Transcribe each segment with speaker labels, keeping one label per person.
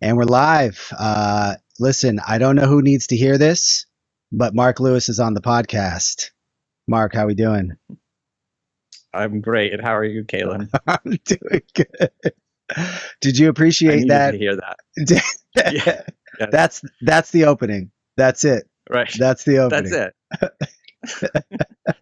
Speaker 1: And we're live. Listen, I don't know who needs to hear this, but Mark Lewis is on the podcast. Mark, how we doing?
Speaker 2: I'm great. How are you, Kalen?
Speaker 1: I'm doing good. Did you
Speaker 2: I
Speaker 1: appreciate
Speaker 2: needed
Speaker 1: that?
Speaker 2: to hear that. Yeah. Yes.
Speaker 1: That's the opening. That's it.
Speaker 2: Right.
Speaker 1: That's the
Speaker 2: That's
Speaker 1: opening.
Speaker 2: it.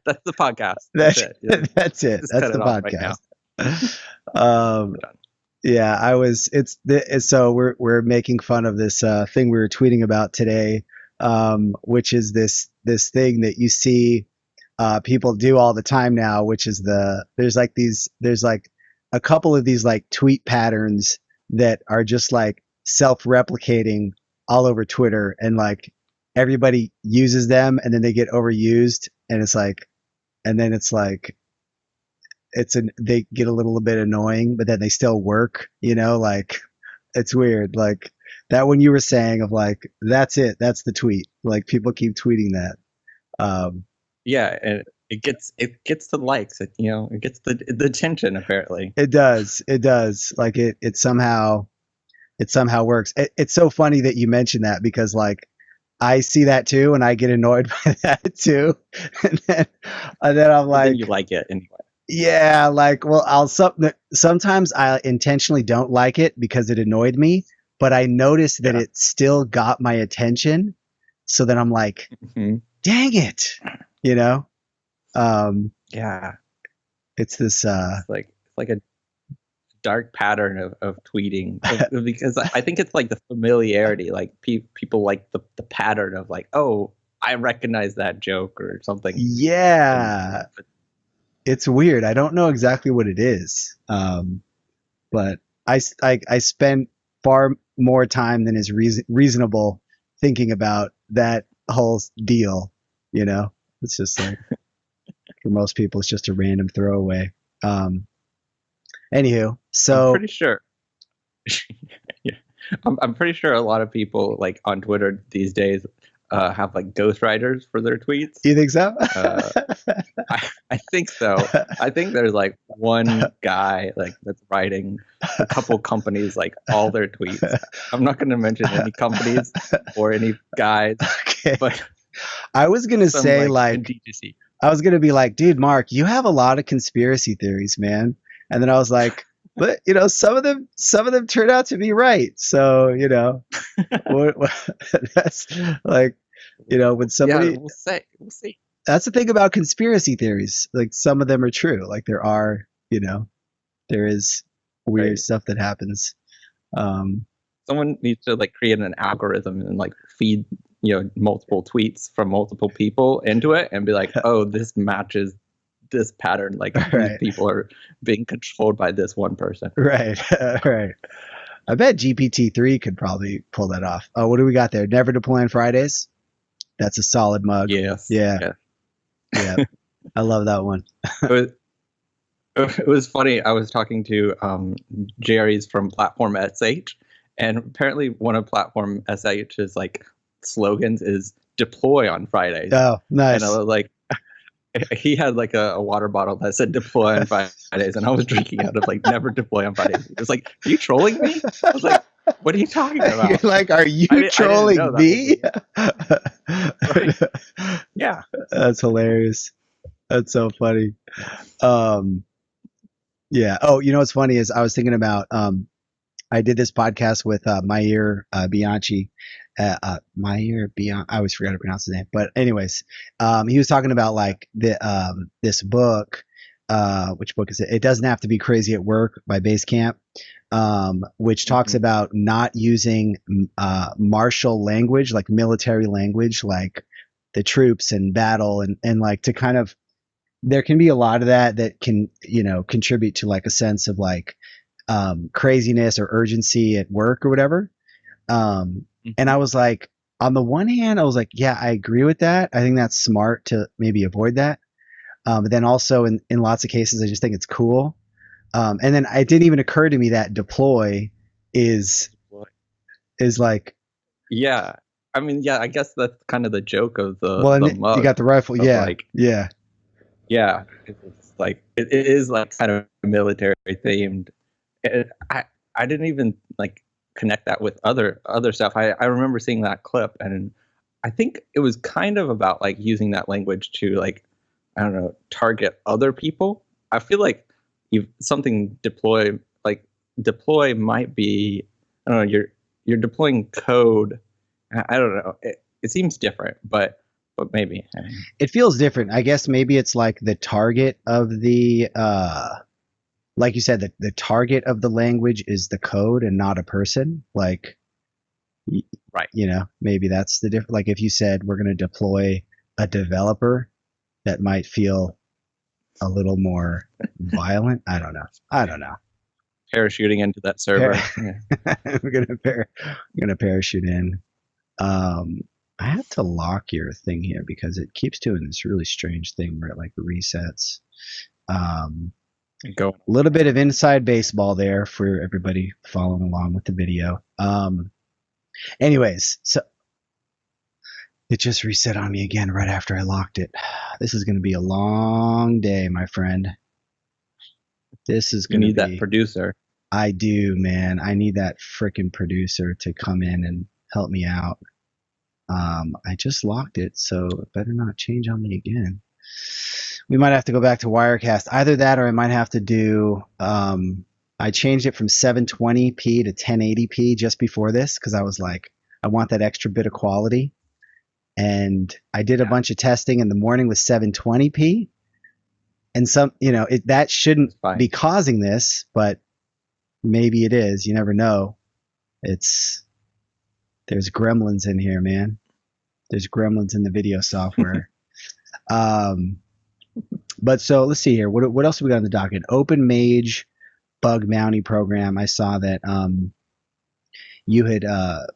Speaker 2: That's the podcast. That's
Speaker 1: That's
Speaker 2: it. Just,
Speaker 1: that's it.
Speaker 2: just
Speaker 1: That's
Speaker 2: cut
Speaker 1: the
Speaker 2: it off right now.
Speaker 1: podcast. Um,
Speaker 2: We're done.
Speaker 1: yeah, so we're making fun of this thing we were tweeting about today, which is this thing that you see people do all the time now, which is there's like a couple of these like tweet patterns that are just like self-replicating all over Twitter, and like everybody uses them, and then they get overused, and it's like they get a little bit annoying, but then they still work, like it's weird. Like that one you were saying of like, that's it, that's the tweet. Like people keep tweeting that. Um,
Speaker 2: Yeah, and it gets the likes. It gets the attention apparently.
Speaker 1: it does. Like it somehow works. It's so funny that you mentioned that, because like I see that too, and I get annoyed by that too. And then, I'm
Speaker 2: But then
Speaker 1: like,
Speaker 2: you like it anyway.
Speaker 1: yeah, like, well, sometimes I intentionally don't like it because it annoyed me, but I noticed that
Speaker 2: Yeah.
Speaker 1: it still got my attention. So then I'm like,
Speaker 2: hmm
Speaker 1: dang it, you know? Um,
Speaker 2: Yeah.
Speaker 1: it's this,
Speaker 2: It's like a dark pattern of tweeting because I think it's like the familiarity. Like people like the pattern of like, oh, I recognize that joke or something. And
Speaker 1: yeah, it's weird. I don't know exactly what it is. But I spend far more time than is reasonable thinking about that whole deal. It's just like, for most people, it's just a random throwaway. Um, Anywho,
Speaker 2: I'm
Speaker 1: so
Speaker 2: pretty sure. Yeah, I'm pretty sure a lot of people like on Twitter these days have like ghostwriters for their tweets.
Speaker 1: you think so?
Speaker 2: Uh, I think so. I think there's like one guy like that's writing a couple companies like all their tweets. I'm not going to mention any companies or any guys,
Speaker 1: Okay.
Speaker 2: but
Speaker 1: I was gonna
Speaker 2: some
Speaker 1: say
Speaker 2: like in
Speaker 1: like
Speaker 2: D2C.
Speaker 1: I was gonna be like, dude, Mark, you have a lot of conspiracy theories, man. And then I was like, but some of them turn out to be right. So that's like, when
Speaker 2: Yeah,
Speaker 1: somebody,
Speaker 2: we'll see.
Speaker 1: that's the thing about conspiracy theories. Like some of them are true. Like there is weird
Speaker 2: Right?
Speaker 1: stuff that happens. Um,
Speaker 2: Someone needs to like create an algorithm and like feed multiple tweets from multiple people into it and be like, oh, this matches this pattern. Like these
Speaker 1: right,
Speaker 2: people are being controlled by this one person.
Speaker 1: right, right. I bet GPT-3 could probably pull that off. Oh, what do we got there? Never deploy on Fridays. That's a solid mug.
Speaker 2: Yes.
Speaker 1: Yeah,
Speaker 2: Yeah.
Speaker 1: yeah. I love that one.
Speaker 2: It was, it was funny. I was talking to Jerry's from Platform SH, and apparently one of Platform SH's like slogans is deploy on Fridays.
Speaker 1: Oh,
Speaker 2: And I
Speaker 1: nice.
Speaker 2: was like, he had like a water bottle that said deploy on Fridays, and I was drinking out of like never deploy on Fridays. He was like, are you trolling me? I was like, what are you talking
Speaker 1: You're
Speaker 2: about?
Speaker 1: like, are you
Speaker 2: I didn't know
Speaker 1: trolling me?
Speaker 2: right. Yeah.
Speaker 1: That's hilarious. That's so funny. Um, yeah. Oh, you know what's funny is I was thinking about I did this podcast with Mayer Bianchi. Mayer Bianchi. I always forgot to pronounce his name. But anyways, he was talking about like this book. Which book is it? It doesn't have to be crazy at work by Basecamp, which talks
Speaker 2: hmm
Speaker 1: about not using martial language, like military language, like the troops and battle, and like to kind of, there can be a lot of that can contribute to like a sense of like craziness or urgency at work or whatever. And
Speaker 2: hmm
Speaker 1: I was like, on the one hand, I was like, yeah, I agree with that. I think that's smart to maybe avoid that. But then also in lots of cases, I just think it's cool. And then it didn't even occur to me that deploy is is like,
Speaker 2: Yeah. I mean, yeah, I guess that's kind of the joke of
Speaker 1: well,
Speaker 2: the
Speaker 1: and you got
Speaker 2: mug
Speaker 1: the rifle.
Speaker 2: of
Speaker 1: Yeah,
Speaker 2: like,
Speaker 1: yeah,
Speaker 2: yeah, it's like it is like kind of military themed. I didn't even like connect that with other stuff. I remember seeing that clip, and I think it was kind of about like using that language to like, I don't know, target other people. I feel like you something deploy might be, I don't know, you're deploying code. I don't know. It seems different, but maybe.
Speaker 1: It feels different. I guess maybe it's like the target of the like you said, the target of the language is the code and not a person. Like,
Speaker 2: Right.
Speaker 1: you know, maybe that's the difference. Like if you said we're going to deploy a developer, that might feel a little more violent. I don't know. I don't know.
Speaker 2: Parachuting into that server. Yeah.
Speaker 1: We're gonna parachute in. Um, I have to lock your thing here because it keeps doing this really strange thing where it like resets.
Speaker 2: Go.
Speaker 1: A little bit of inside baseball there for everybody following along with the video. Anyways, so it just reset on me again right after I locked it. This is going to be a long day, my friend. This is
Speaker 2: You
Speaker 1: going to
Speaker 2: need
Speaker 1: be.
Speaker 2: that producer.
Speaker 1: I do, man. I need that freaking producer to come in and help me out. I just locked it, so it better not change on me again. We might have to go back to Wirecast. Either that or I might have to do. I changed it from 720p to 1080p just before this because I was like, I want that extra bit of quality. And I did a bunch of testing in the morning with 720p. And some, you know, that shouldn't be causing this, but maybe it is. You never know. There's gremlins in here, man. There's gremlins in the video software. But so let's see here. What else have we got on the docket? Openmage bug bounty program. I saw that you had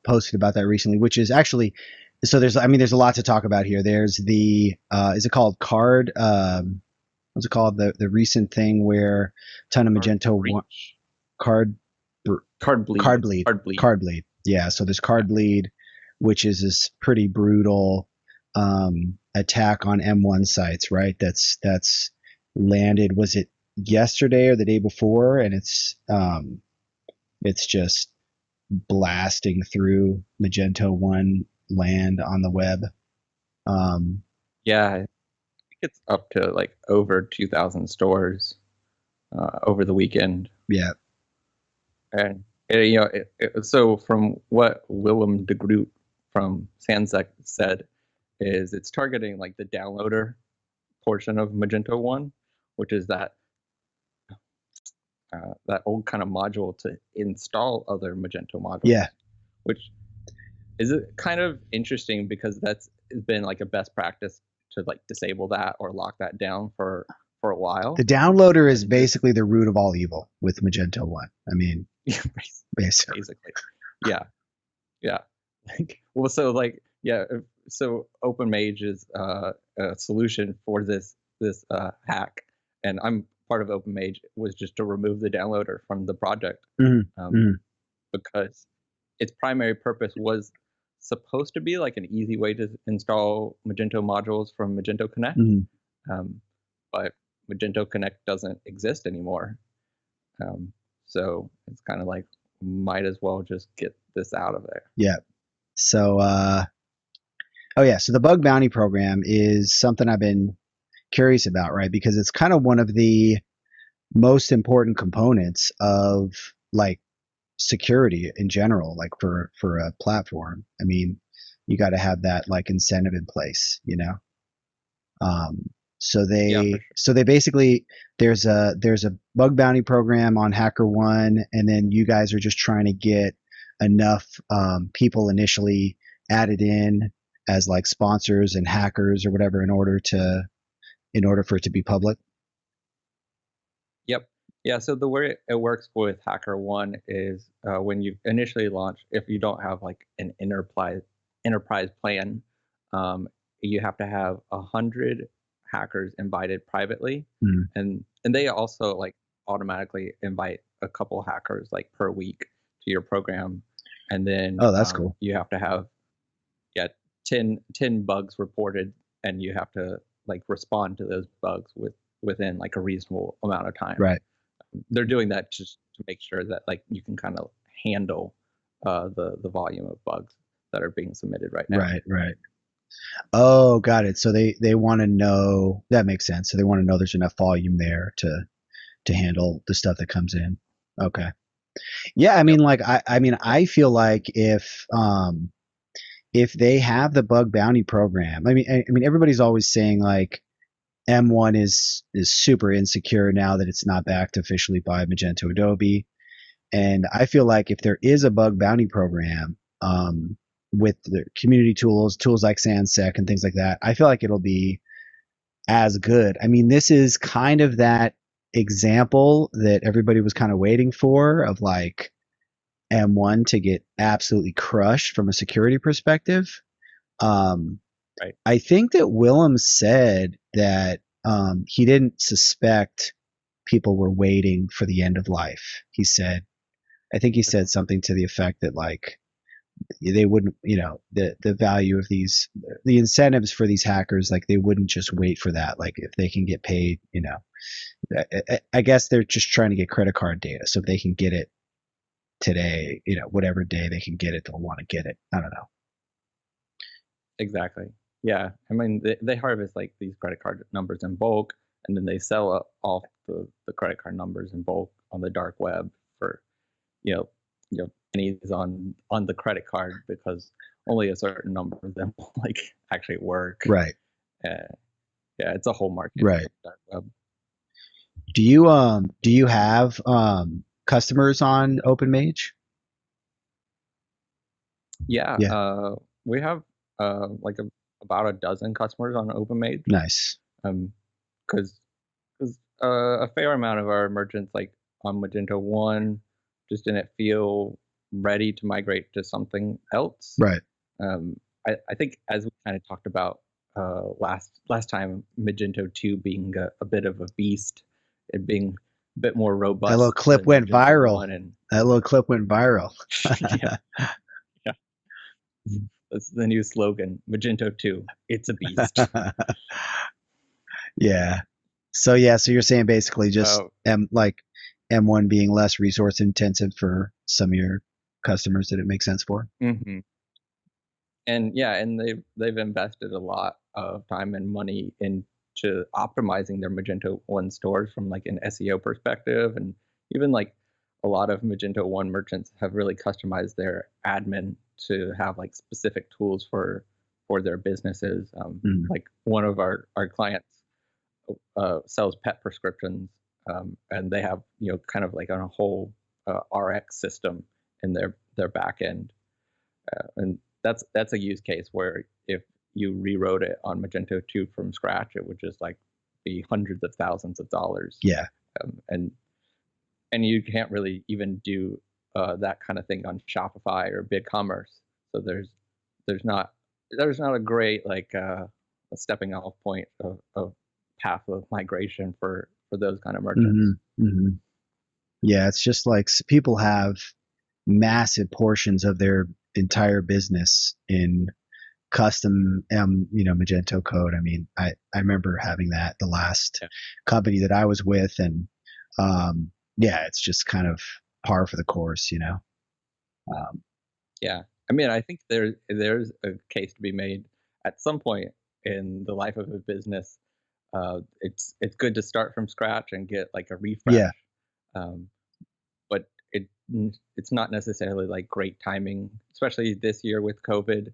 Speaker 1: posted about that recently, which is actually, so there's a lot to talk about here. There's the is it called card? What's it called? The recent thing where a ton of Magento card bleed. Yeah, so there's card bleed, which is this pretty brutal attack on M1 sites, right? That's landed. Was it yesterday or the day before? And it's just blasting through Magento 1 land on the web.
Speaker 2: Yeah, I think it's up to like over 2,000 stores over the weekend.
Speaker 1: Yeah.
Speaker 2: And you know, so from what Willem de Groot from Sansec said, is it's targeting like the downloader portion of Magento 1, which is that old kind of module to install other Magento modules.
Speaker 1: Yeah.
Speaker 2: Which is kind of interesting because that's been like a best practice to like disable that or lock that down for a while.
Speaker 1: The downloader is basically the root of all evil with Magento 1. I mean,
Speaker 2: basically. Yeah. Well, so like, yeah. So Openmage is a solution for this hack, and I'm part of Openmage was just to remove the downloader from the project because its primary purpose was supposed to be like an easy way to install Magento modules from Magento Connect, but Magento Connect doesn't exist anymore. So it's kind of like, might as well just get this out of there.
Speaker 1: Yeah. So, so the bug bounty program is something I've been curious about, right? Because it's kind of one of the most important components of like security in general, like for a platform. I mean, you got to have that like incentive in place, you know? So they basically, there's a bug bounty program on HackerOne, and then you guys are just trying to get enough people initially added in as like sponsors and hackers or whatever in order for it to be public.
Speaker 2: Yep. Yeah. So the way it works with HackerOne is when you initially launch, if you don't have like an enterprise plan, you have to have 100 hackers invited privately, and they also like automatically invite a couple hackers like per week to your program, and then
Speaker 1: that's cool.
Speaker 2: You have to have 10 bugs reported, and you have to like respond to those bugs within like a reasonable amount of time.
Speaker 1: Right.
Speaker 2: They're doing that just to make sure that like you can kind of handle the volume of bugs that are being submitted right now.
Speaker 1: Right. Oh, got it. So they want to know, that makes sense. So they want to know there's enough volume there to handle the stuff that comes in. Okay. Yeah, I mean,
Speaker 2: Yep.
Speaker 1: like I mean, I feel like if they have the bug bounty program, I mean, everybody's always saying like M1 is super insecure now that it's not backed officially by Magento Adobe, and I feel like if there is a bug bounty program, with the community tools like Sansec and things like that, I feel like it'll be as good. I mean, this is kind of that example that everybody was kind of waiting for, of like M1 to get absolutely crushed from a security perspective. Um,
Speaker 2: Right.
Speaker 1: I think that Willem said that he didn't suspect people were waiting for the end of life. I think he said something to the effect that like they wouldn't, the value of the incentives for these hackers, like they wouldn't just wait for that. Like if they can get paid, I guess they're just trying to get credit card data. So if they can get it today, whatever day they can get it, they'll want to get it. I don't know.
Speaker 2: Exactly. Yeah. I mean, they harvest like these credit card numbers in bulk, and then they sell off the credit card numbers in bulk on the dark web for, you know, pennies on the credit card, because only a certain number of them like actually work.
Speaker 1: Right.
Speaker 2: Uh, yeah, it's a whole market.
Speaker 1: Right.
Speaker 2: Dark web.
Speaker 1: Do you have customers on Openmage?
Speaker 2: Yeah.
Speaker 1: Yeah.
Speaker 2: We have like about a dozen customers on Openmage.
Speaker 1: Nice.
Speaker 2: Because a fair amount of our merchants like on Magento 1 just didn't feel ready to migrate to something else.
Speaker 1: Right.
Speaker 2: I think, as we kind of talked about last time, Magento 2 being a bit of a beast, it being a bit more robust.
Speaker 1: That little clip went viral.
Speaker 2: Yeah, yeah. That's the new slogan, Magento 2. It's a beast.
Speaker 1: Yeah. So you're saying basically just M1 being less resource intensive for some of your customers that it makes sense for.
Speaker 2: Mm-hmm. And yeah, and they've invested a lot of time and money into optimizing their Magento 1 stores from like an SEO perspective, and even like a lot of Magento 1 merchants have really customized their admin to have like specific tools for their businesses. Like one of our clients sells pet prescriptions, and they have kind of like on a whole RX system in their back end, and that's a use case where if you rewrote it on Magento 2 from scratch, it would just like be hundreds of thousands of dollars.
Speaker 1: Yeah.
Speaker 2: And you can't really even do that kind of thing on Shopify or BigCommerce. So there's not a great like a stepping off point of path of migration for those kind of merchants.
Speaker 1: Mm-hmm. Yeah, it's just like people have massive portions of their entire business in custom Magento code. I mean, I remember having that the last company that I was with, and it's just kind of par for the course.
Speaker 2: Yeah, I mean, I think there's a case to be made at some point in the life of a business. It's good to start from scratch and get like a refresh.
Speaker 1: Yeah.
Speaker 2: But it's not necessarily like great timing, especially this year with COVID.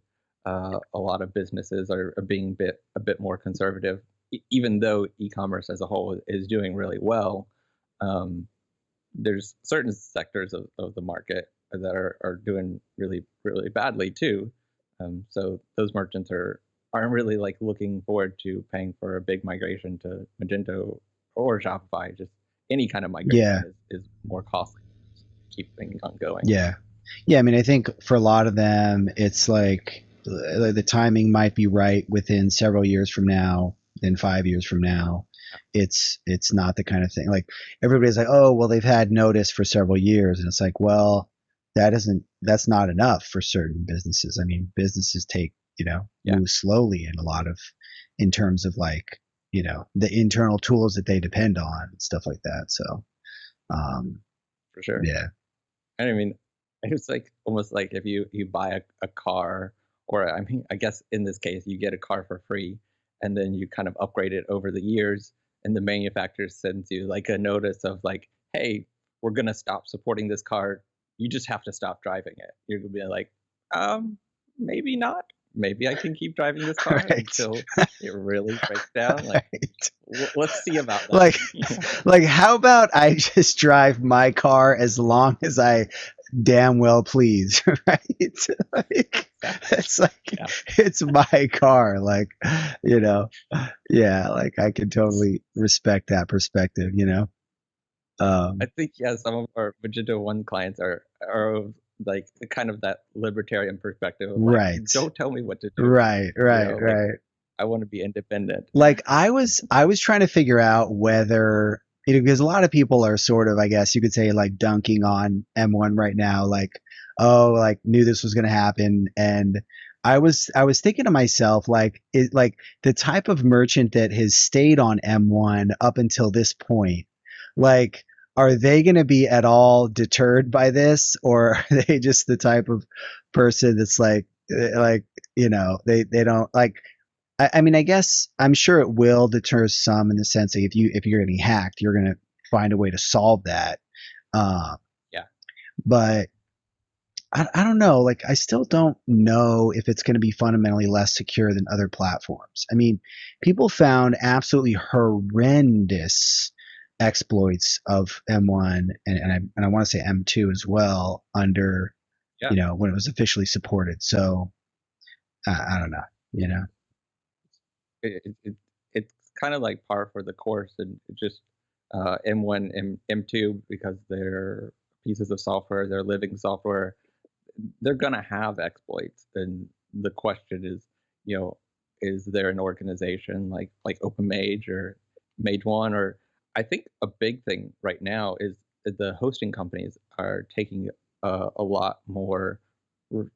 Speaker 2: A lot of businesses are being a bit more conservative, even though e-commerce as a whole is doing really well. There's certain sectors of the market that are doing really, really badly too. So those merchants aren't really like looking forward to paying for a big migration to Magento or Shopify. Just any kind of migration is more costly to keep things on going.
Speaker 1: Yeah. I mean, I think for a lot of them, it's like the timing might be right within several years from now, then 5 years from now. It's not the kind of thing like everybody's like, oh, well, they've had notice for several years, and it's like, well, that's not enough for certain businesses. I mean, businesses take move slowly in terms of like the internal tools that they depend on and stuff like that. So
Speaker 2: for sure.
Speaker 1: Yeah.
Speaker 2: And I mean, It's like almost like if you buy a car, or I mean, I guess in this case, you get a car for free, and then you kind of upgrade it over the years, and the manufacturer sends you like a notice of like, hey, we're gonna stop supporting this car. You just have to stop driving it. You're gonna be like, maybe not. Maybe I can keep driving this car
Speaker 1: Right.
Speaker 2: until it really breaks down. Like,
Speaker 1: Right.
Speaker 2: let's see about that.
Speaker 1: Like, like, how about I just drive my car as long as I damn well please, right? Like,
Speaker 2: Exactly.
Speaker 1: it's like,
Speaker 2: Yeah.
Speaker 1: it's my car. Like, you know, yeah, like I can totally respect that perspective, you know?
Speaker 2: I
Speaker 1: Um,
Speaker 2: think yeah, some of our Magento One clients are of like kind of that libertarian perspective of like,
Speaker 1: right,
Speaker 2: don't tell me what to do.
Speaker 1: right, right,
Speaker 2: Like
Speaker 1: right.
Speaker 2: I want to be independent.
Speaker 1: Like I was trying to figure out whether, because a lot of people are sort of, I guess you could say, like dunking on M1 right now, like, oh, like knew this was going to happen. And I was thinking to myself, like, like the type of merchant that has stayed on M1 up until this point, like, are they going to be at all deterred by this, or are they just the type of person that's like, they don't like, I mean, I guess I'm sure it will deter some in the sense that if you're getting hacked, you're gonna find a way to solve that. Uh,
Speaker 2: Yeah.
Speaker 1: but I don't know. Like, I still don't know if it's going to be fundamentally less secure than other platforms. I mean, people found absolutely horrendous exploits of M1 and I want to say M2 as well under,
Speaker 2: Yeah.
Speaker 1: when it was officially supported. So I don't know. You know.
Speaker 2: It's kind of like par for the course, and just M1, M2, because they're pieces of software, they're living software. They're gonna have exploits, and the question is, you know, is there an organization like Openmage or Mage One, or I think a big thing right now is that the hosting companies are taking a lot more re-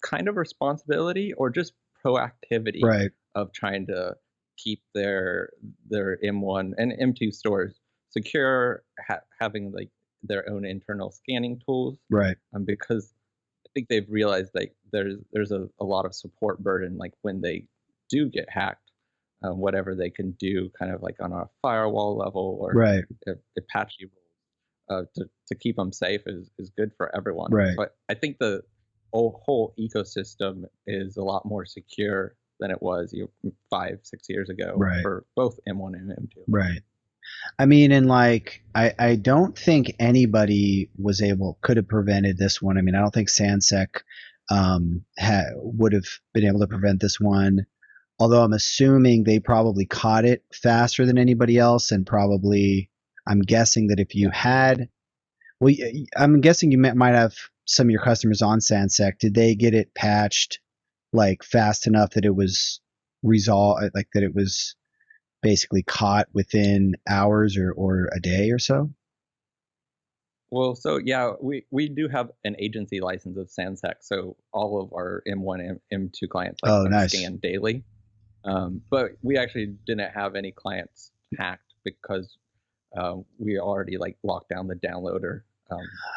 Speaker 2: kind of responsibility or just proactivity
Speaker 1: Right.
Speaker 2: of trying to keep their M1 and M2 stores secure, having like their own internal scanning tools,
Speaker 1: Right.
Speaker 2: because I think they've realized like there's a lot of support burden like when they do get hacked, whatever they can do kind of like on a firewall level or
Speaker 1: Right.
Speaker 2: Apache rules, to keep them safe is good for everyone.
Speaker 1: Right.
Speaker 2: So I think the whole ecosystem is a lot more secure than it was 5 6 years ago
Speaker 1: Right.
Speaker 2: for both M1 and M2.
Speaker 1: Right. I mean, and like, I don't think anybody could have prevented this one. I mean, I don't think Sansec would have been able to prevent this one. Although I'm assuming they probably caught it faster than anybody else, and probably, I'm guessing that if you
Speaker 2: Yeah.
Speaker 1: had, well, I'm guessing you might have some of your customers on Sansec. Did they get it patched like fast enough that it was resolved, like that it was basically caught within hours or a day or so?
Speaker 2: Well, so yeah, we do have an agency license of Sansec, so all of our M1 and M2 clients like
Speaker 1: Oh,
Speaker 2: are
Speaker 1: nice.
Speaker 2: scanned daily. But we actually didn't have any clients hacked because we already like locked down the downloader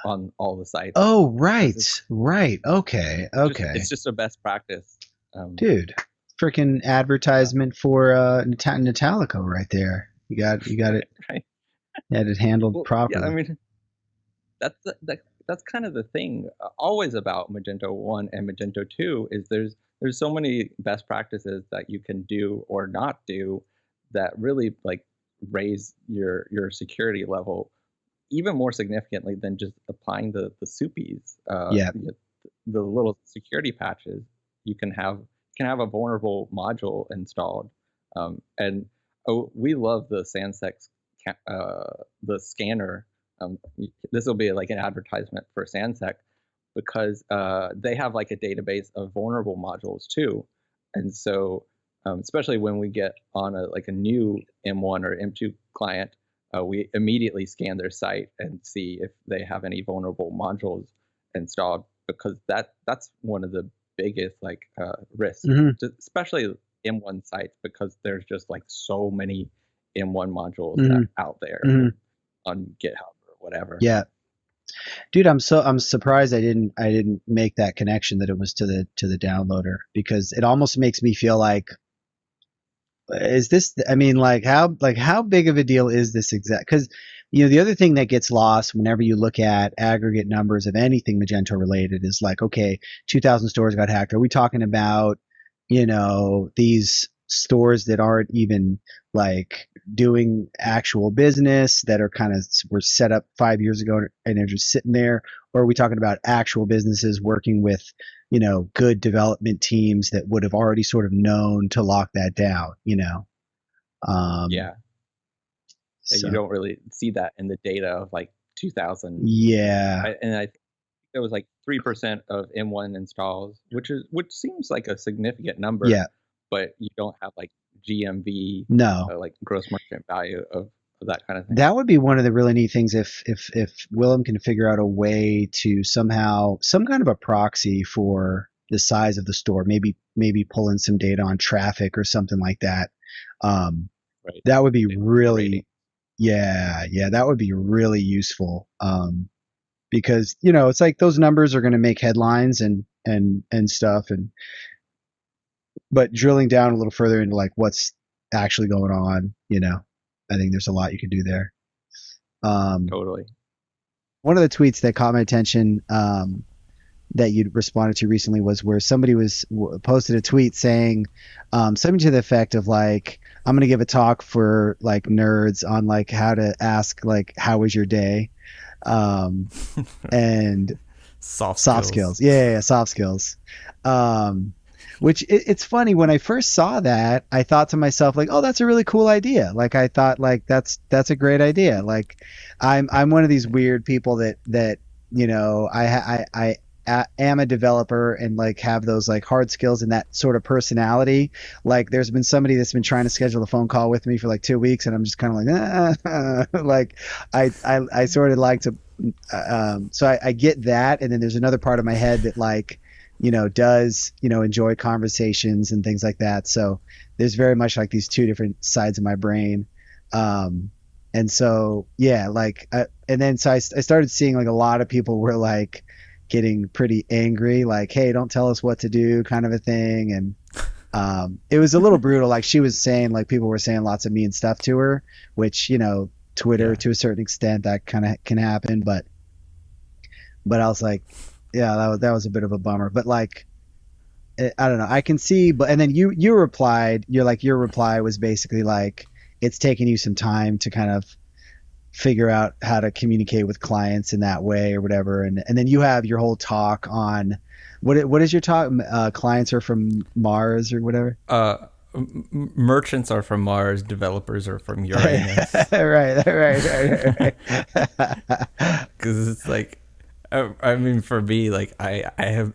Speaker 2: on all the sites,
Speaker 1: Oh,
Speaker 2: because
Speaker 1: right. Right. Okay.
Speaker 2: it's
Speaker 1: Okay.
Speaker 2: just a best practice. Um,
Speaker 1: Dude, freaking
Speaker 2: yeah,
Speaker 1: advertisement for Natalico right there. You got it.
Speaker 2: right, right.
Speaker 1: You had it handled
Speaker 2: Well, yeah, I
Speaker 1: properly.
Speaker 2: mean that's kind of the thing always about Magento 1 and Magento 2 is there's so many best practices that you can do or not do that really like raise your security level even more significantly than just applying the soupies,
Speaker 1: Yeah.
Speaker 2: the little security patches. You can have a vulnerable module installed, and oh, we love the Sansex the scanner. This will be like an advertisement for Sansec because they have like a database of vulnerable modules too, and so especially when we get on a new M1 or M2 client, we immediately scan their site and see if they have any vulnerable modules installed, because that's one of the biggest like risks,
Speaker 1: Hmm.
Speaker 2: especially M1 sites, because there's just like so many M1 modules
Speaker 1: Hmm.
Speaker 2: out there
Speaker 1: Hmm.
Speaker 2: on GitHub or whatever.
Speaker 1: Yeah. Dude, I'm surprised I didn't make that connection that it was to the downloader, because it almost makes me feel like, is this, I mean, like how big of a deal is this exact? Because the other thing that gets lost whenever you look at aggregate numbers of anything Magento related is like, okay, 2,000 stores got hacked. Are we talking about these stores that aren't even like doing actual business, that are kind of were set up 5 years ago and they're just sitting there? Or are we talking about actual businesses working with good development teams that would have already sort of known to lock that down? Um,
Speaker 2: Yeah. And you
Speaker 1: so
Speaker 2: don't really see that in the data of like 2000.
Speaker 1: yeah,
Speaker 2: And I think it was like 3% of M1 installs, which seems like a significant number,
Speaker 1: yeah,
Speaker 2: but you don't have like GMV,
Speaker 1: no.
Speaker 2: like gross merchant value of that kind of thing.
Speaker 1: That would be one of the really neat things, if Willem can figure out a way to somehow, some kind of a proxy for the size of the store, maybe pull in some data on traffic or something like that. Um,
Speaker 2: Right.
Speaker 1: that would be
Speaker 2: Rating.
Speaker 1: really, yeah, yeah, that would be really useful. Because it's like those numbers are going to make headlines and stuff, but drilling down a little further into like what's actually going on, I think there's a lot you can do there. Um,
Speaker 2: Totally.
Speaker 1: One of the tweets that caught my attention, that you responded to recently, was where somebody posted a tweet saying something to the effect of like, I'm going to give a talk for like nerds on like how to ask like, how was your day? And
Speaker 3: Soft
Speaker 1: soft
Speaker 3: skills.
Speaker 1: skills. Yeah, soft skills. Um, which it's funny, when I first saw that, I thought to myself like, oh, that's a really cool idea. Like I thought like that's a great idea. Like I'm one of these weird people that am a developer and like have those like hard skills and that sort of personality. Like there's been somebody that's been trying to schedule a phone call with me for like 2 weeks, and I'm just kind of like, like I sort of like to so I get that, and then there's another part of my head that like does enjoy conversations and things like that. So there's very much like these two different sides of my brain. And so yeah, like and then so I started seeing like a lot of people were like getting pretty angry, like, hey, don't tell us what to do, kind of a thing. And it was a little brutal. Like she was saying, like people were saying lots of mean stuff to her, which Twitter,
Speaker 3: Yeah.
Speaker 1: to a certain extent, that kind of can happen. But I was like, yeah, that was a bit of a bummer. But like, I don't know, I can see. But and then you replied, your reply was basically like, it's taking you some time to kind of figure out how to communicate with clients in that way or whatever. And then you have your whole talk on what is your talk? Clients are from Mars or whatever.
Speaker 3: Merchants are from Mars, developers are from
Speaker 1: right,
Speaker 3: Uranus.
Speaker 1: right.
Speaker 3: Because it's like, I mean, for me, like I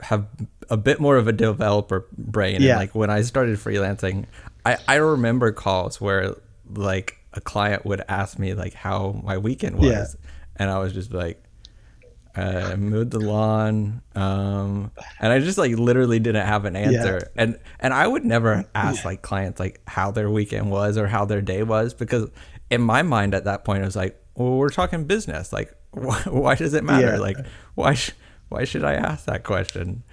Speaker 3: have a bit more of a developer brain, and
Speaker 1: Yeah,
Speaker 3: like when I started freelancing, I remember calls where like a client would ask me like how my weekend
Speaker 1: yeah,
Speaker 3: was, and I was just like, I mowed the lawn, and I just like literally didn't have an
Speaker 1: yeah,
Speaker 3: answer, and I would never ask like clients like how their weekend was or how their day was, because in my mind at that point it was like, well, we're talking business, like why does it matter,
Speaker 1: yeah,
Speaker 3: like why should I ask that question?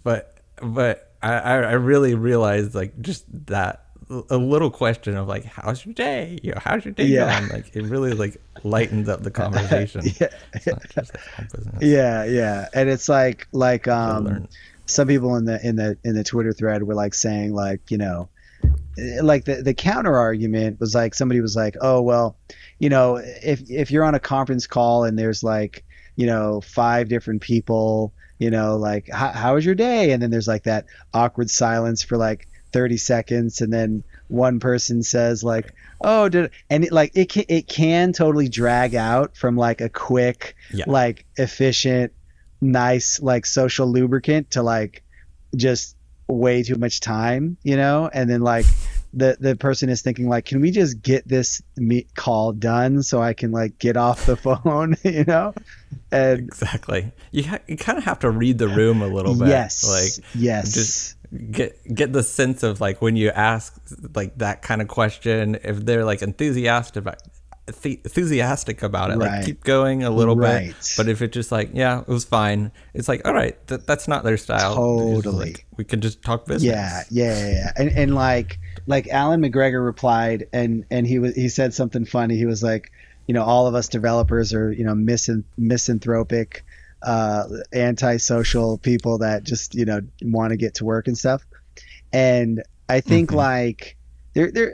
Speaker 3: But I really realized like just that a little question of like how's your day, how's your day
Speaker 1: yeah.
Speaker 3: going, like it really like lightens up the conversation.
Speaker 1: Yeah,
Speaker 3: It's not just like all business.
Speaker 1: yeah. And it's like
Speaker 3: So learn.
Speaker 1: some people in the Twitter thread were like saying like, like the counter argument was like, somebody was like, oh well, if you're on a conference call and there's like, five different people, like how was your day? And then there's like that awkward silence for like 30 seconds, and then one person says like, oh, and it can totally drag out from like a quick,
Speaker 3: Yeah,
Speaker 1: like efficient, nice, like social lubricant to like just way too much time, and then like the person is thinking like, can we just get this meet call done so I can like get off the phone, and
Speaker 3: exactly. You kind of have to read the room a little bit, like
Speaker 1: yes,
Speaker 3: just
Speaker 1: yes,
Speaker 3: get the sense of like when you ask like that kind of question, if they're like enthusiastic enthusiastic about it, like
Speaker 1: Right.
Speaker 3: keep going a little
Speaker 1: Right.
Speaker 3: bit. But if it's just like, yeah, it was fine, it's like, all right, that's not their style. It's just
Speaker 1: Totally.
Speaker 3: like, we can just talk
Speaker 1: Yeah,
Speaker 3: business.
Speaker 1: yeah, yeah, yeah. And like Alan McGregor replied, and he said something funny. He was like, all of us developers are, misanthropic, antisocial people that just, want to get to work and stuff. And I think
Speaker 3: Hmm.
Speaker 1: like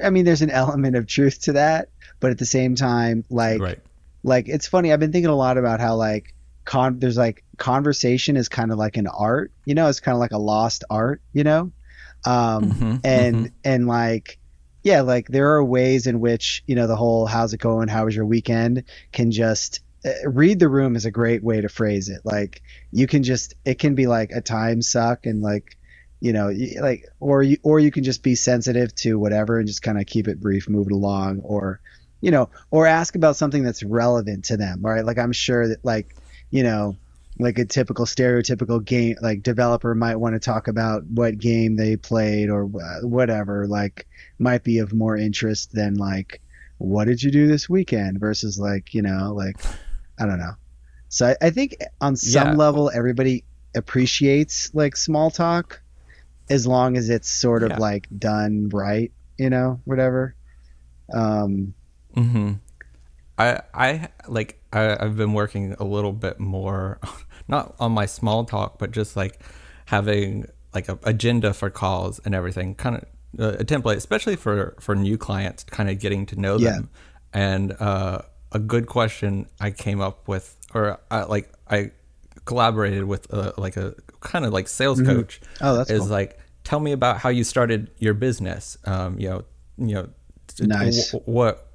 Speaker 1: I mean, there's an element of truth to that, but at the same time,
Speaker 3: Right.
Speaker 1: like it's funny. I've been thinking a lot about how like there's like conversation is kind of like an art, it's kind of like a lost art,
Speaker 3: Hmm. Hmm.
Speaker 1: and like yeah, like there are ways in which, the whole how's it going, how was your weekend can just read the room is a great way to phrase it. Like you can just it can be like a time suck and like like or you can just be sensitive to whatever and just kind of keep it brief, move it along, or or ask about something that's relevant to them, right? Like I'm sure that like like a typical stereotypical game like developer might want to talk about what game they played or whatever, like might be of more interest than like what did you do this weekend versus like like I don't know. So I think on some
Speaker 3: Yeah.
Speaker 1: level everybody appreciates like small talk as long as it's sort of
Speaker 3: Yeah.
Speaker 1: like done right, whatever. um
Speaker 3: Hmm. I've been working a little bit more, not on my small talk, but just like having like a agenda for calls and everything, kind of a template, especially for new clients, kind of getting to know
Speaker 1: yeah.
Speaker 3: them. And a good question I came up with, or I collaborated with like a kind of like sales
Speaker 1: Hmm.
Speaker 3: coach,
Speaker 1: Oh, that's
Speaker 3: is
Speaker 1: cool.
Speaker 3: like, tell me about how you started your business. You know,
Speaker 1: Nice.
Speaker 3: what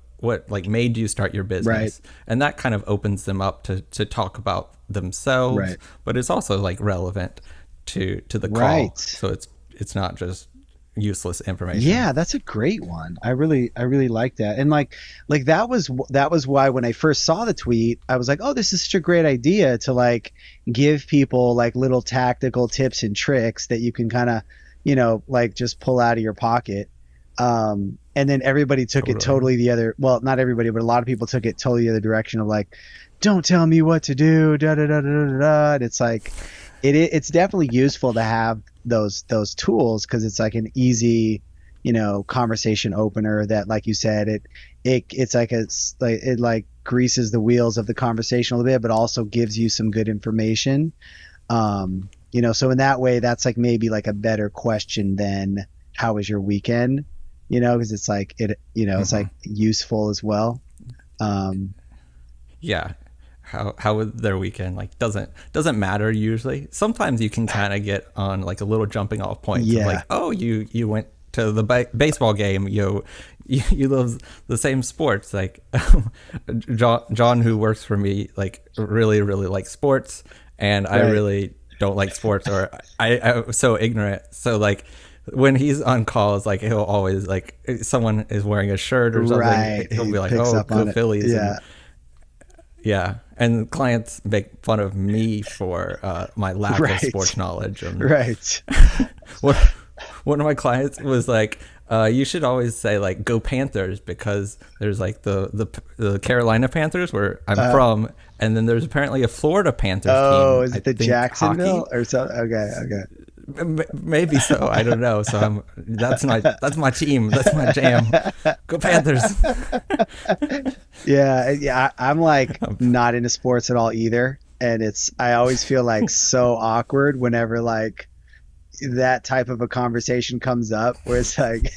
Speaker 3: like made you start your
Speaker 1: Right.
Speaker 3: business, and that kind of opens them up to talk about themselves,
Speaker 1: Right.
Speaker 3: but it's also like relevant to the call,
Speaker 1: Right.
Speaker 3: so it's not just useless information.
Speaker 1: Yeah, that's a great one. I really like that. And like that was why when I first saw the tweet, I was like, "Oh, this is such a great idea to like give people like little tactical tips and tricks that you can kind of, like just pull out of your pocket." And then everybody took it
Speaker 3: Totally.
Speaker 1: totally the other, well, not everybody, but a lot of people took it totally the other direction of like, "Don't tell me what to do." Da da da da da da. And it's like it's definitely useful to have those tools because it's like an easy conversation opener that, like you said, it's like like it like greases the wheels of the conversation a little bit but also gives you some good information. So in that way that's like maybe like a better question than how was your weekend, because it's like it's
Speaker 3: Hmm.
Speaker 1: like useful as well. um
Speaker 3: Yeah. How was their weekend? Like, doesn't matter usually. Sometimes you can kind of get on like a little jumping off points of
Speaker 1: yeah.
Speaker 3: like, oh, you went to the baseball game. You love the same sports. Like John, who works for me, like really likes sports, and I
Speaker 1: Right.
Speaker 3: really don't like sports, or I'm so ignorant. So like, when he's on calls, like he'll always like, someone is wearing a shirt or something,
Speaker 1: Right,
Speaker 3: he'll
Speaker 1: he
Speaker 3: be like,
Speaker 1: picks
Speaker 3: "Oh,
Speaker 1: up
Speaker 3: go
Speaker 1: on it.
Speaker 3: Phillies!" And
Speaker 1: Yeah.
Speaker 3: yeah, and clients make fun of me for my lack of
Speaker 1: Right.
Speaker 3: sports knowledge. And
Speaker 1: Right.
Speaker 3: one one of my clients was like, "You should always say like go Panthers, because there's like the Carolina Panthers where I'm
Speaker 1: uh
Speaker 3: from, and then there's apparently a Florida Panthers
Speaker 1: Oh,
Speaker 3: team.
Speaker 1: is
Speaker 3: I
Speaker 1: it the
Speaker 3: think
Speaker 1: Jacksonville
Speaker 3: hockey,
Speaker 1: or something? Okay, okay.
Speaker 3: maybe so. I don't know. So that's my team. That's my jam. Go Panthers."
Speaker 1: Yeah, yeah. I'm like not into sports at all either, and I always feel like so awkward whenever like that type of a conversation comes up where it's like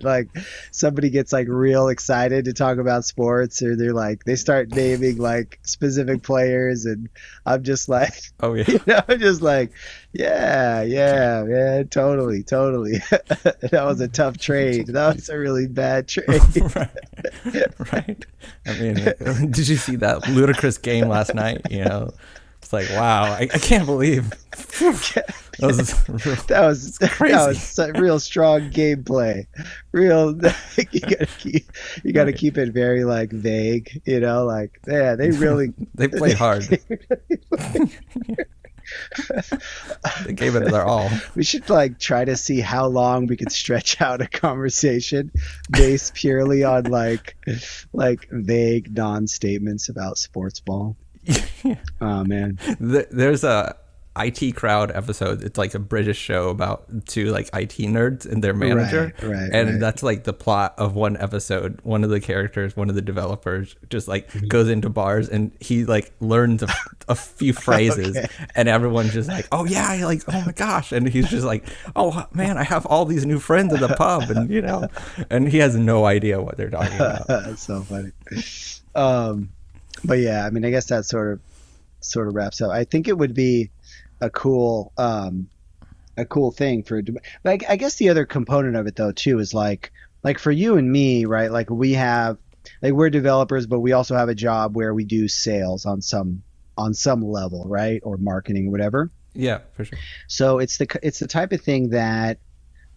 Speaker 1: like somebody gets like real excited to talk about sports, or they start naming like specific players, and I'm just like
Speaker 3: Oh yeah.
Speaker 1: just like yeah, yeah, man, totally, totally. That was a tough trade. That was a really bad trade.
Speaker 3: Right. Right. I mean, did you see that ludicrous game last night? It's like, wow, I can't believe that was real, it's
Speaker 1: That was
Speaker 3: crazy.
Speaker 1: real strong gameplay. Real, you gotta keep it very like vague. Like yeah, they really
Speaker 3: They play hard. They gave it their all.
Speaker 1: We should like try to see how long we could stretch out a conversation based purely on like vague non-statements about sports ball. Oh man.
Speaker 3: There's a IT Crowd episode. It's like a British show about two like IT nerds and their manager. And that's like the plot of one episode. One of the characters, one of the developers just like goes into bars and he like learns a few phrases and everyone's just like, oh yeah, like, oh my gosh. And he's just like, oh man, I have all these new friends at the pub, and you know, and he has no idea what they're talking about.
Speaker 1: That's so funny. But yeah, I mean, I guess that sort of wraps up. I think it would be a cool thing for, like, I guess the other component of it though too is like for you and me, right? Like we have, like we're developers, but we also have a job where we do sales on some level, right? Or marketing or whatever.
Speaker 3: Yeah, for sure.
Speaker 1: So it's the type of thing that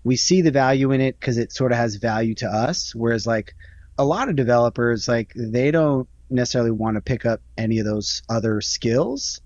Speaker 1: we see the value in it because it sort of has value to us. Whereas like a lot of developers, like they don't necessarily want to pick up any of those other skills.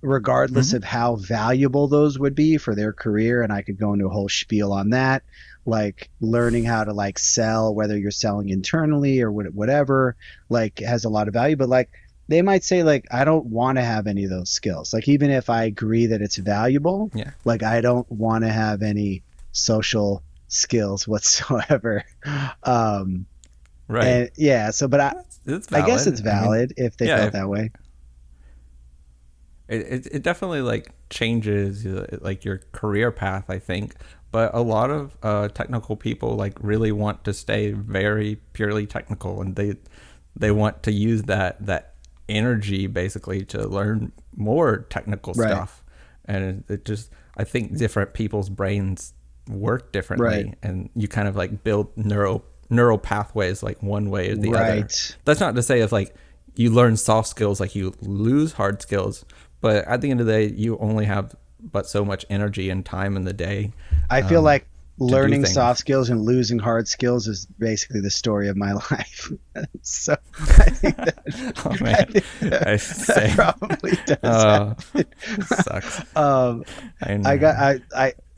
Speaker 1: Regardless of how valuable those would be for their career. And I could go into a whole spiel on that, like learning how to like sell, whether you're selling internally or whatever, like has a lot of value. But like they might say like, I don't want to have any of those skills. Like even if I agree that it's valuable, like I don't want to have any social skills whatsoever. Right. And yeah. So, but I guess it's valid if they felt that way.
Speaker 3: It definitely like changes like your career path, I think. But a lot of technical people like really want to stay very purely technical, and they want to use that energy basically to learn more technical stuff. And it just, I think different people's brains work differently, and you kind of like build neural pathways like one way or the other. That's not to say if like you learn soft skills, like you lose hard skills. But at the end of the day, you only have but so much energy and time in the day.
Speaker 1: I feel like learning soft skills and losing hard skills is basically the story of my life. So I think that, probably does happen. Sucks.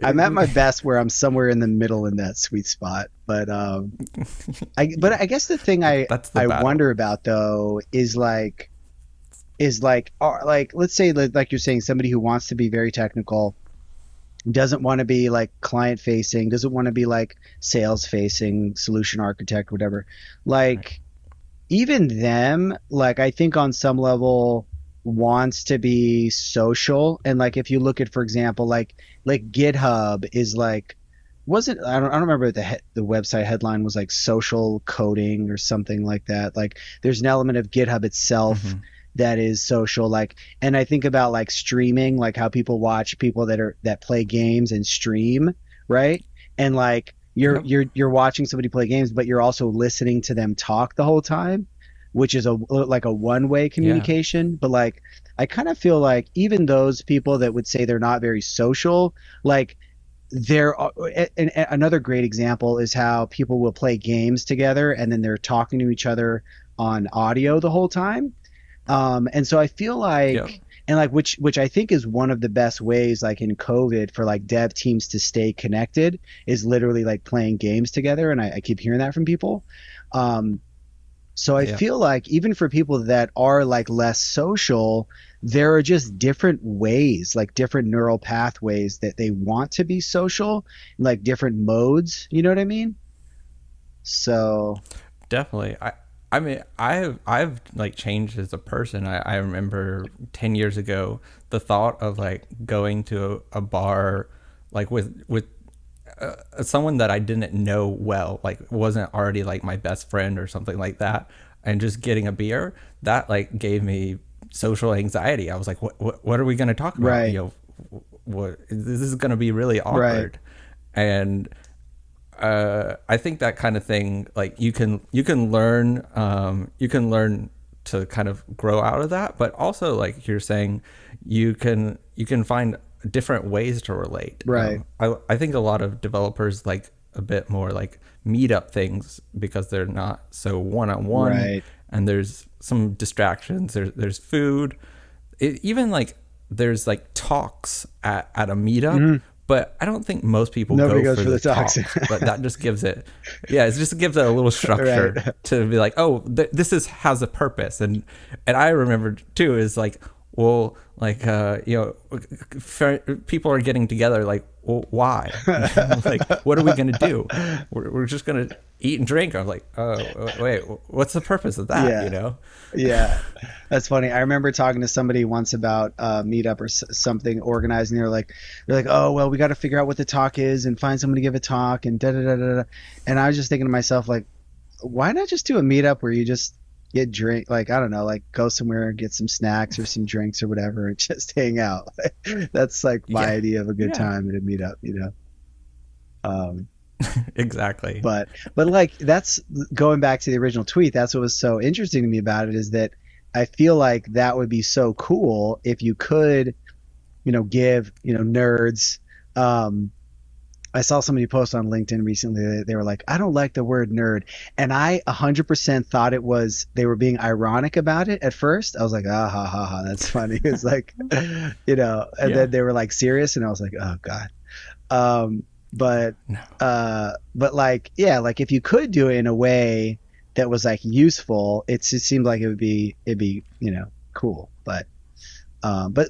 Speaker 1: I'm at my best where I'm somewhere in the middle in that sweet spot. But I guess the thing I wonder about though is like let's say like you're saying, somebody who wants to be very technical, doesn't want to be like client facing, doesn't want to be like sales facing, solution architect, whatever. Like even them, like I think on some level wants to be social. And like if you look at, for example, like GitHub is like, I don't remember the website headline was like social coding or something like that. Like there's an element of GitHub itself that is social, like, and I think about like streaming, like how people watch people that play games and stream, right? And like you're watching somebody play games, but you're also listening to them talk the whole time, which is like a one-way communication. But like I kind of feel like even those people that would say they're not very social, like and another great example is how people will play games together and then they're talking to each other on audio the whole time. And so I feel like, and like, which I think is one of the best ways, like in COVID, for like dev teams to stay connected is literally like playing games together. And I keep hearing that from people. So I feel like even for people that are like less social, there are just different ways, like different neural pathways that they want to be social, like different modes, you know what I mean? So
Speaker 3: definitely. I mean, I've like changed as a person. I remember 10 years ago, the thought of like going to a bar, like with someone that I didn't know well, like wasn't already like my best friend or something like that, and just getting a beer, that like gave me social anxiety. I was like, what are we going to talk about?
Speaker 1: Right.
Speaker 3: You know, this is going to be really awkward. And I think that kind of thing, like you can learn to kind of grow out of that, but also like you're saying, you can find different ways to relate.
Speaker 1: Right.
Speaker 3: I think a lot of developers like a bit more like meetup things because they're not so one-on-one.
Speaker 1: Right.
Speaker 3: And there's some distractions. There's food. Even like there's like talks at a meetup,
Speaker 1: Mm-hmm.
Speaker 3: but I don't think most people
Speaker 1: Nobody
Speaker 3: go
Speaker 1: goes
Speaker 3: for
Speaker 1: for
Speaker 3: the
Speaker 1: the talks.
Speaker 3: But that just gives it, yeah, it just gives it a little structure
Speaker 1: Right.
Speaker 3: to be like, oh, this has a purpose. And I remember too is like, well, like, people are getting together, like, well, why? Like, what are we going to do? We're just going to eat and drink. I'm like, oh, wait, what's the purpose of that?
Speaker 1: Yeah. Yeah, that's funny. I remember talking to somebody once about meetup or something organizing. They're like, oh well, we got to figure out what the talk is and find someone to give a talk and da da da da. And I was just thinking to myself, like, why not just do a meetup where you just get drink, like I don't know, like go somewhere, get some snacks or some drinks or whatever, and just hang out. That's like my
Speaker 3: Yeah.
Speaker 1: idea of a good
Speaker 3: Yeah.
Speaker 1: time at a meetup, you know. Um,
Speaker 3: Exactly.
Speaker 1: but like that's going back to the original tweet. That's what was so interesting to me about it is that I feel like that would be so cool if you could, give, nerds. I saw somebody post on LinkedIn recently that they were like, I don't like the word nerd. And I 100% thought it was, they were being ironic about it at first. I was like, ah, ha, ha, ha, that's funny. It's like, and
Speaker 3: Yeah.
Speaker 1: then they were like serious. And I was like, oh God. Um, but,
Speaker 3: No.
Speaker 1: but like, yeah, like if you could do it in a way that was like useful, it seemed like it'd be, cool. But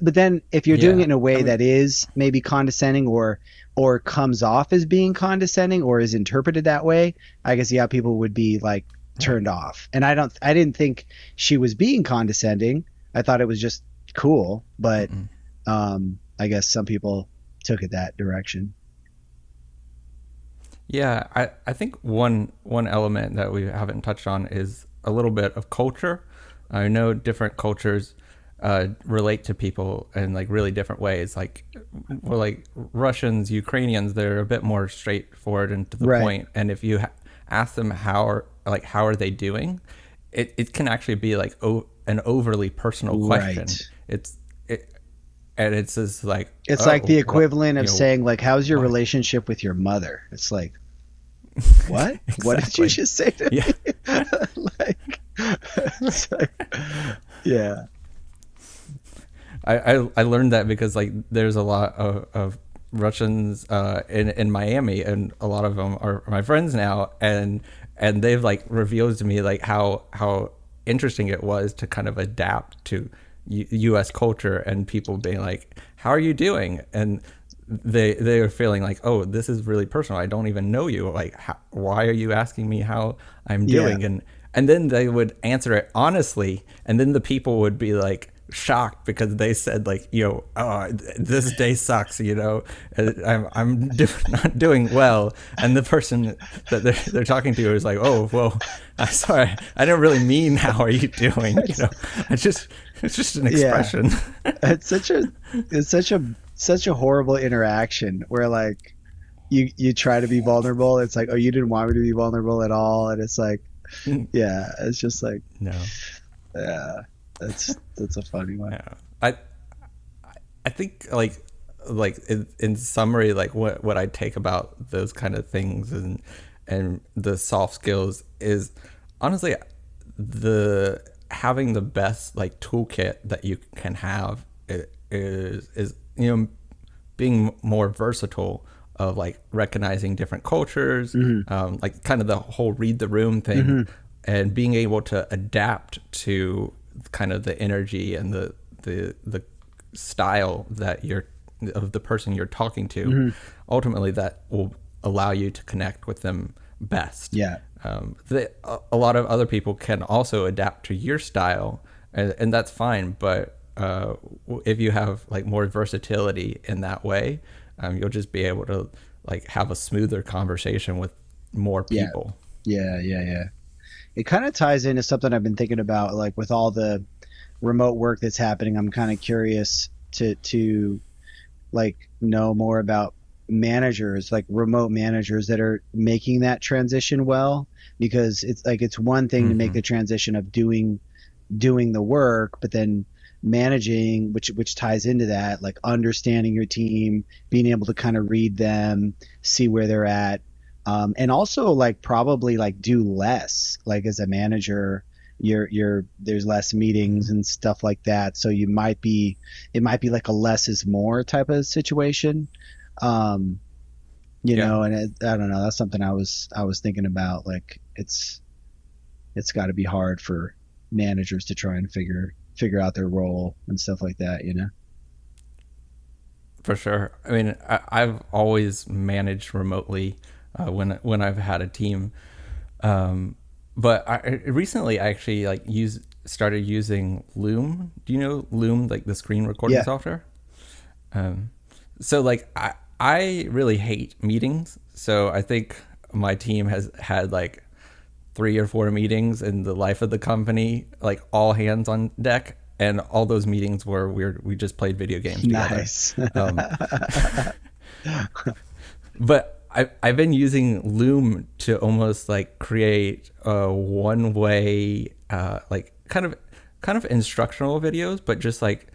Speaker 1: then if you're doing
Speaker 3: Yeah.
Speaker 1: it in a way
Speaker 3: I mean,
Speaker 1: that is maybe condescending or comes off as being condescending or is interpreted that way, I guess yeah, people would be like turned off. And I didn't think she was being condescending. I thought it was just cool, but I guess some people took it that direction.
Speaker 3: yeah, I think one element that we haven't touched on is a little bit of culture. I know different cultures relate to people in like really different ways. Like, well, like Russians, Ukrainians, they're a bit more straightforward and to the
Speaker 1: Right.
Speaker 3: point. And if you ask them how are they doing, it can actually be like an overly personal question.
Speaker 1: Right.
Speaker 3: And it's just like,
Speaker 1: It's
Speaker 3: oh,
Speaker 1: like the
Speaker 3: what,
Speaker 1: equivalent of
Speaker 3: you know,
Speaker 1: saying like, how's your
Speaker 3: why?
Speaker 1: relationship with your mother? It's like, what? What did you
Speaker 3: Exactly.
Speaker 1: just say to
Speaker 3: Yeah.
Speaker 1: me? Like, it's like, yeah.
Speaker 3: I learned that because like there's a lot of Russians in Miami, and a lot of them are my friends now, and they've like revealed to me like how interesting it was to kind of adapt to U.S. culture and people being like, how are you doing? And they are feeling like, oh, this is really personal. I don't even know you. Like, why are you asking me how I'm
Speaker 1: Yeah.
Speaker 3: doing? And then they would answer it honestly, and then the people would be like shocked because they said like, oh, this day sucks, I'm not doing well, and the person that they're talking to is like, oh well, I'm sorry, I don't really mean how are you doing, it's just an expression.
Speaker 1: It's such a horrible interaction where like you try to be vulnerable. It's like, oh, you didn't want me to be vulnerable at all, and it's like, yeah, it's just like,
Speaker 3: No.
Speaker 1: yeah, that's a funny one.
Speaker 3: Yeah. I think like in summary, like what I take about those kind of things and the soft skills is honestly the having the best like toolkit that you can have is being more versatile, of like recognizing different cultures, like kind of the whole read the room thing, and being able to adapt to kind of the energy and the style that you're of the person you're talking to. Ultimately, that will allow you to connect with them best.
Speaker 1: Yeah.
Speaker 3: A lot of other people can also adapt to your style, and that's fine. But if you have like more versatility in that way, you'll just be able to like have a smoother conversation with more people.
Speaker 1: Yeah. It kind of ties into something I've been thinking about, like with all the remote work that's happening. I'm kind of curious to like know more about managers, like remote managers that are making that transition well, because it's like it's one thing to make the transition of doing the work, but then managing, which ties into that, like understanding your team, being able to kind of read them, see where they're at, and also like probably like do less, like as a manager, there's less meetings and stuff like that. So it might be like a less is more type of situation. Um,
Speaker 3: Yeah,
Speaker 1: and I don't know. That's something I was thinking about. Like it's got to be hard for managers to try and figure out their role and stuff like that.
Speaker 3: for sure. I mean, I've always managed remotely when I've had a team. But recently I actually like started using Loom. Do you know Loom, like the screen recording
Speaker 1: Yeah.
Speaker 3: software? Um, so like I really hate meetings. So I think my team has had like 3 or 4 meetings in the life of the company, like all hands on deck. And all those meetings were we just played video games together.
Speaker 1: Nice.
Speaker 3: Um, but I've been using Loom to almost like create a one way, like kind of instructional videos, but just like,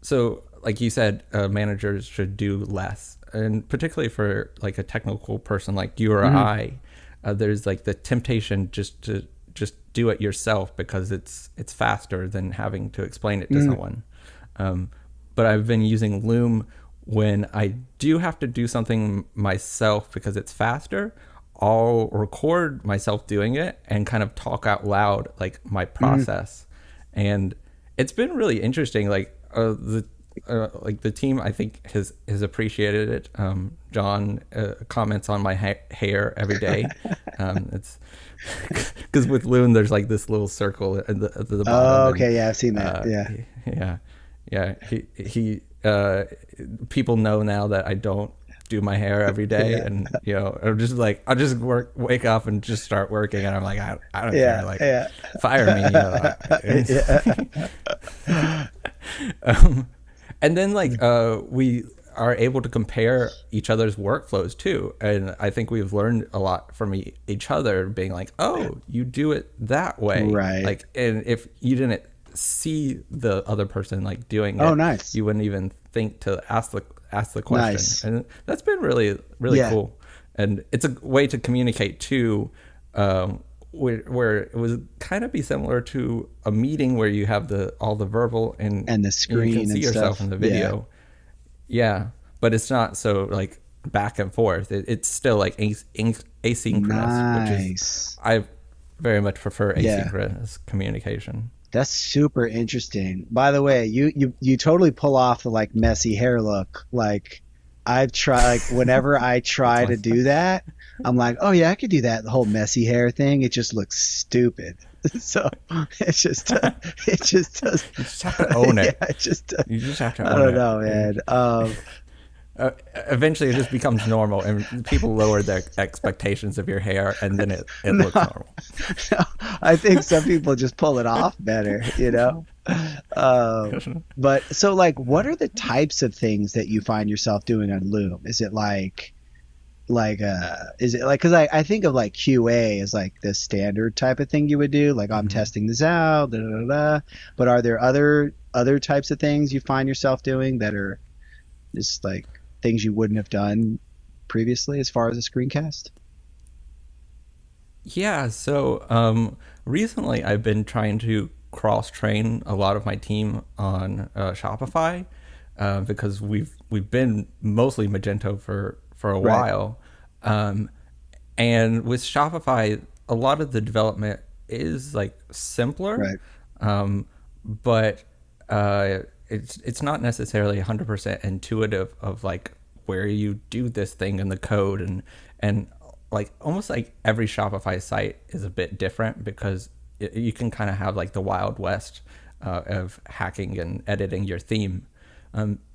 Speaker 3: so like you said, managers should do less. And particularly for like a technical person like you or
Speaker 1: Mhm.
Speaker 3: I, there's like the temptation just to just do it yourself because it's faster than having to explain it to
Speaker 1: Mhm.
Speaker 3: someone. Um, but I've been using Loom when I do have to do something myself because it's faster. I'll record myself doing it and kind of talk out loud like my
Speaker 1: Mhm.
Speaker 3: process, and it's been really interesting. Like the team, I think has appreciated it. John comments on my hair every day. It's because with Loon there's like this little circle at the bottom,
Speaker 1: Oh,
Speaker 3: and
Speaker 1: okay. Yeah, I've seen that.
Speaker 3: uh,
Speaker 1: Yeah.
Speaker 3: yeah, yeah. He people know now that I don't do my hair every day,
Speaker 1: Yeah.
Speaker 3: and I'm just like I'll just wake up and just start working, and I'm like I don't
Speaker 1: Yeah.
Speaker 3: care, like
Speaker 1: Yeah.
Speaker 3: fire me.
Speaker 1: Yeah.
Speaker 3: um, and then like we are able to compare each other's workflows too, and I think we've learned a lot from each other, being like, oh, you do it that way,
Speaker 1: Right.
Speaker 3: like, and if you didn't see the other person like doing
Speaker 1: Oh,
Speaker 3: it,
Speaker 1: nice.
Speaker 3: you wouldn't even think to ask the question,
Speaker 1: Nice.
Speaker 3: and that's been really
Speaker 1: Yeah.
Speaker 3: cool. And it's a way to communicate too, where it would kind of be similar to a meeting where you have all the verbal and
Speaker 1: And the
Speaker 3: you can
Speaker 1: screen
Speaker 3: see
Speaker 1: and
Speaker 3: yourself in
Speaker 1: stuff.
Speaker 3: the
Speaker 1: Yeah.
Speaker 3: video. Yeah, but it's not so like back and forth. It's still like asynchronous, which is,
Speaker 1: Nice.
Speaker 3: I very much prefer
Speaker 1: Yeah.
Speaker 3: asynchronous communication.
Speaker 1: That's super interesting. By the way, you totally pull off the like messy hair look. Like I've tried like whenever I
Speaker 3: That's
Speaker 1: try
Speaker 3: my
Speaker 1: to do that, I'm like, "Oh yeah, I could do that." The whole messy hair thing, it just looks stupid. So it's just it just does
Speaker 3: You just have to own
Speaker 1: yeah,
Speaker 3: it.
Speaker 1: it just
Speaker 3: You just have to
Speaker 1: I
Speaker 3: own
Speaker 1: don't
Speaker 3: it.
Speaker 1: know, man.
Speaker 3: Eventually, it just becomes normal, and people lower their expectations of your hair, and then it
Speaker 1: No,
Speaker 3: looks normal.
Speaker 1: no, I think some people just pull it off better. Um, but so like, what are the types of things that you find yourself doing on Loom? Is it is it like, because I think of like QA as like the standard type of thing you would do, like I'm
Speaker 3: Mhm.
Speaker 1: testing this out, da, da, da, da. But are there other types of things you find yourself doing that are just like things you wouldn't have done previously as far as a screencast?
Speaker 3: Yeah, so recently I've been trying to cross train a lot of my team on Shopify, because we've been mostly Magento for a
Speaker 1: Right,
Speaker 3: while, um, and with Shopify, a lot of the development is like simpler,
Speaker 1: right.
Speaker 3: but it's not necessarily 100% intuitive of like where you do this thing in the code, and like almost like every Shopify site is a bit different because you can kind of have like the wild west of hacking and editing your theme.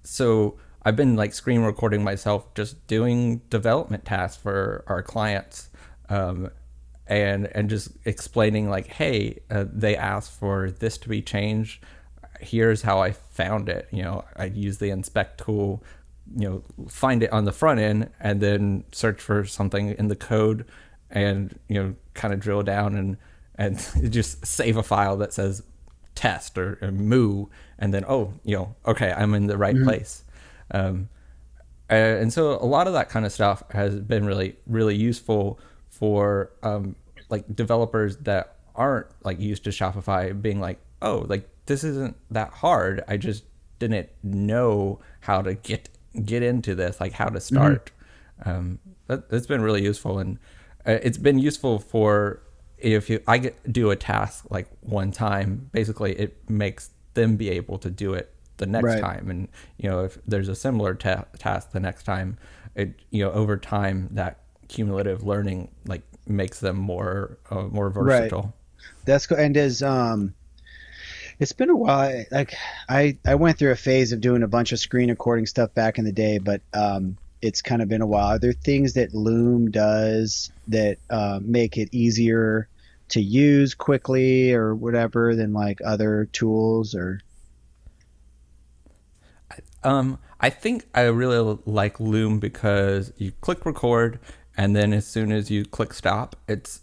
Speaker 3: So I've been like screen recording myself just doing development tasks for our clients, um, and just explaining like, hey, they asked for this to be changed. Here's how I found it. I use the inspect tool, find it on the front end, and then search for something in the code, and kind of drill down and just save a file that says test or moo, and then okay, I'm in the right
Speaker 1: Mhm.
Speaker 3: place. Um, and so a lot of that kind of stuff has been really really useful for like developers that aren't like used to Shopify being like, oh, like this isn't that hard. I just didn't know how to get into this, like how to start. That's been really useful, and it's been useful for if do a task like one time, basically it makes them be able to do it the next
Speaker 1: Right.
Speaker 3: time. And if there's a similar task the next time, it over time that cumulative learning like makes them more
Speaker 1: Right.
Speaker 3: versatile.
Speaker 1: That's cool. And it's been a while. Like I went through a phase of doing a bunch of screen recording stuff back in the day, but it's kind of been a while. Are there things that Loom does that make it easier to use quickly or whatever than like other tools or?
Speaker 3: I think I really like Loom because you click record, and then as soon as you click stop, it's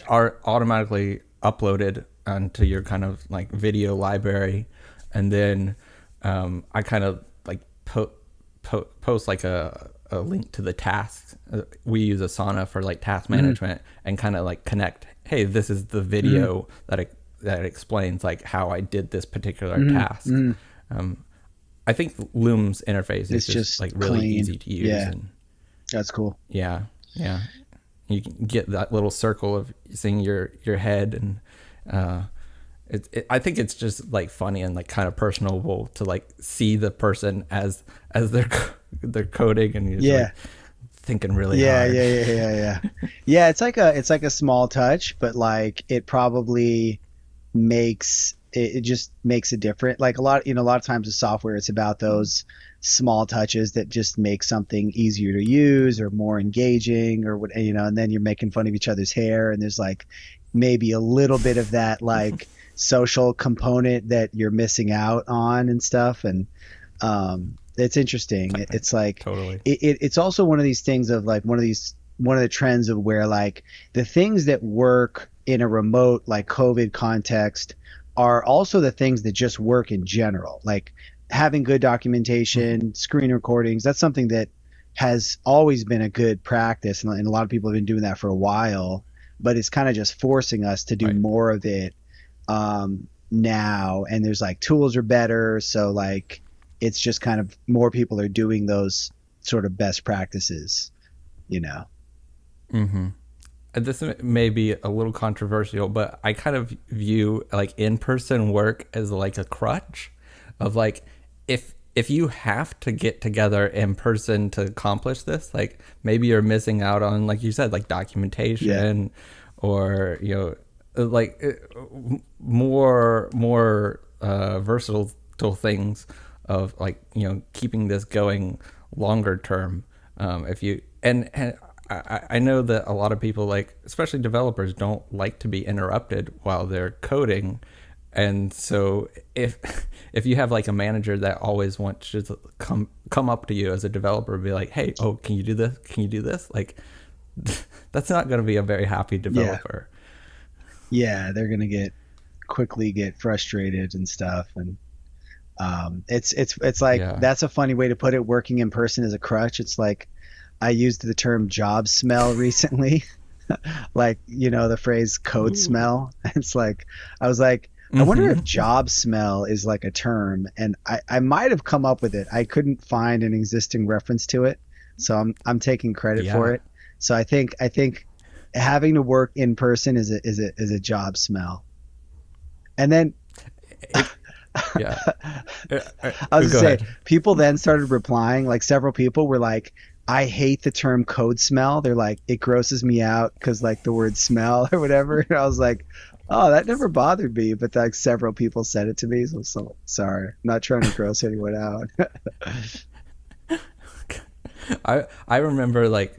Speaker 3: automatically uploaded onto your kind of like video library, and then I kind of like post like a link to the tasks. We use Asana for like task management, and kind of like connect. Hey, this is the video that explains like how I did this particular task. I think Loom's interface is just like really
Speaker 1: clean.
Speaker 3: easy to use.
Speaker 1: Yeah.
Speaker 3: And
Speaker 1: That's cool.
Speaker 3: yeah. You can get that little circle of seeing your head, and I think it's just like funny and like kind of personable to like see the person as they're coding, and you're like thinking really hard.
Speaker 1: Yeah, it's like a small touch, but like it probably makes it just makes it different. Like a lot of times with software, it's about those small touches that just make something easier to use or more engaging or what, and then you're making fun of each other's hair, and there's like maybe a little bit of that like social component that you're missing out on and stuff. And it's interesting. It's like
Speaker 3: Totally.
Speaker 1: It's also one of these things of like one of the trends of where like the things that work in a remote like COVID context are also the things that just work in general. Like having good documentation, screen recordings, that's something that has always been a good practice. And a lot of people have been doing that for a while, but it's kind of just forcing us to do more of it now. And there's like tools are better. So like, it's just kind of more people are doing those sort of best practices,
Speaker 3: This may be a little controversial, but I kind of view like in-person work as like a crutch of like, if you have to get together in person to accomplish this, like maybe you're missing out on, like you said, like documentation or, like more versatile things of like, keeping this going longer term. If you, and I know that a lot of people, like especially developers, don't like to be interrupted while they're coding. And so if you have like a manager that always wants to come up to you as a developer and be like, hey, oh, can you do this? Can you do this? Like that's not going to be a very happy developer.
Speaker 1: Yeah, they're going to quickly get frustrated and stuff. And it's like that's a funny way to put it. Working in person is a crutch. It's like I used the term job smell recently. Like, the phrase code smell. It's like I was like, I wonder if job smell is like a term, and I might have come up with it. I couldn't find an existing reference to it, so I'm taking credit for it. So I think having to work in person is a job smell. And then I was gonna say, people then started replying, like several people were like, I hate the term code smell. They're like, it grosses me out because like the word smell or whatever. And I was like, oh, that never bothered me. But like several people said it to me. So sorry. I'm not trying to gross anyone out.
Speaker 3: I remember like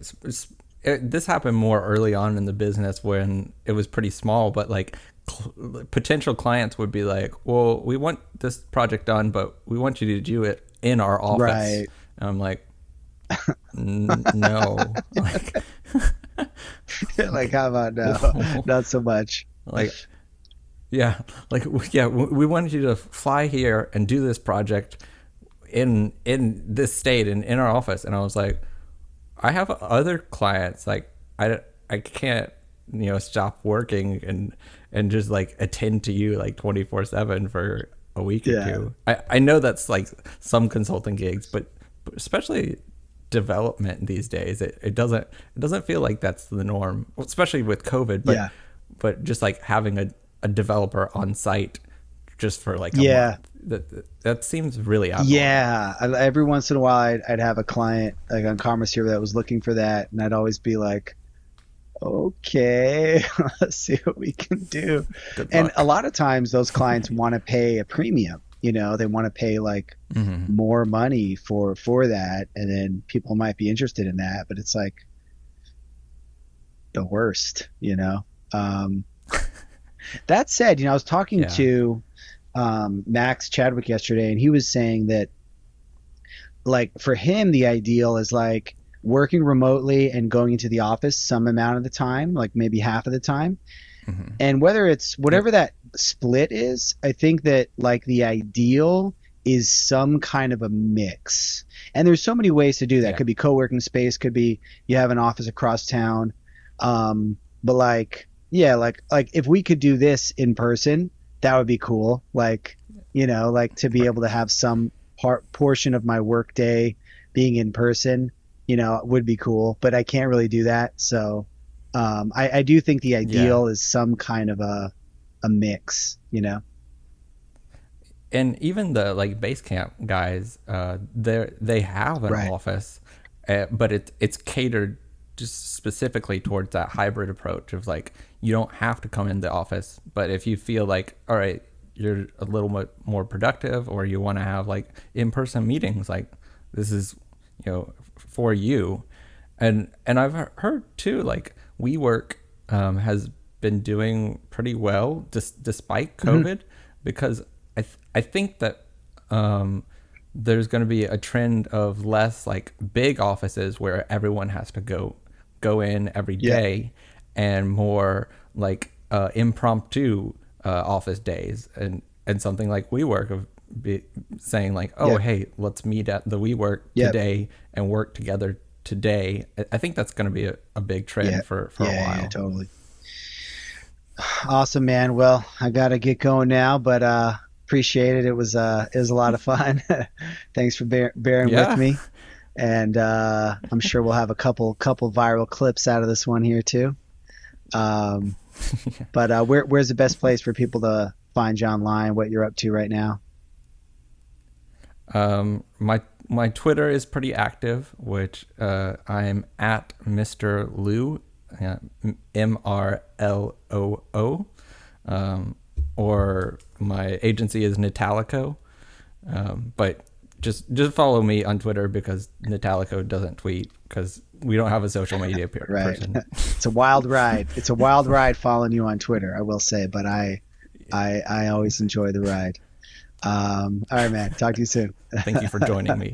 Speaker 3: this happened more early on in the business when it was pretty small, but like potential clients would be like, well, we want this project done, but we want you to do it in our office.
Speaker 1: Right.
Speaker 3: And I'm like, no.
Speaker 1: Like, how about no? Not so much.
Speaker 3: Like, we wanted you to fly here and do this project in this state and in our office. And I was like, I have other clients. Like, I can't stop working and just like attend to you like 24/7 for a week or
Speaker 1: Yeah.
Speaker 3: two. I know that's like some consulting gigs, but especially development these days, it doesn't feel like that's the norm, especially with COVID.
Speaker 1: Yeah.
Speaker 3: But just like having a developer on site just for like a
Speaker 1: Yeah.
Speaker 3: month, that seems really abnormal.
Speaker 1: Yeah. Every once in a while, I'd have a client like on Commerce here that was looking for that, and I'd always be like, okay, let's see what we can do.
Speaker 3: Good
Speaker 1: And
Speaker 3: luck.
Speaker 1: a lot of times those clients want to pay a premium. They want to pay like more money for that, and then people might be interested in that, but it's like the worst. That said, I was talking
Speaker 3: Yeah.
Speaker 1: to Max Chadwick yesterday, and he was saying that like for him the ideal is like working remotely and going into the office some amount of the time, like maybe half of the time. And whether it's whatever that split is, I think that like the ideal is some kind of a mix. And there's so many ways to do that.
Speaker 3: Yeah.
Speaker 1: Could be co-working space, could be you have an office across town. But like, yeah, like if we could do this in person, that would be cool. Like, like to be able to have some portion of my work day being in person, would be cool, but I can't really do that. So I do think the ideal is some kind of a mix.
Speaker 3: And even the like Basecamp guys, they have an
Speaker 1: Right.
Speaker 3: office, but it's catered just specifically towards that hybrid approach of like you don't have to come in the office, but if you feel like all right, you're a little bit more productive, or you want to have like in-person meetings, like this is for you. And I've heard too, like WeWork has been doing pretty well despite COVID, because I think that there's going to be a trend of less like big offices where everyone has to go in every day, and more like impromptu office days, and something like WeWork of saying like, oh, hey, let's meet at the WeWork today and work together today. I think that's going to be a big trend for a while.
Speaker 1: Yeah, totally. Awesome, man. Well, I gotta get going now, but appreciate it. It was a lot of fun. Thanks for bearing with me, and I'm sure we'll have a couple viral clips out of this one here too. But where's the best place for people to find you online? What you're up to right now?
Speaker 3: My Twitter is pretty active, which I'm at Mr. Lou, MRLOO, or my agency is Netalico. But just follow me on Twitter, because Netalico doesn't tweet, because we don't have a social media person.
Speaker 1: It's a wild ride. It's a wild ride following you on Twitter, I will say, but I always enjoy the ride. All right, man. Talk to you soon.
Speaker 3: Thank you for joining me.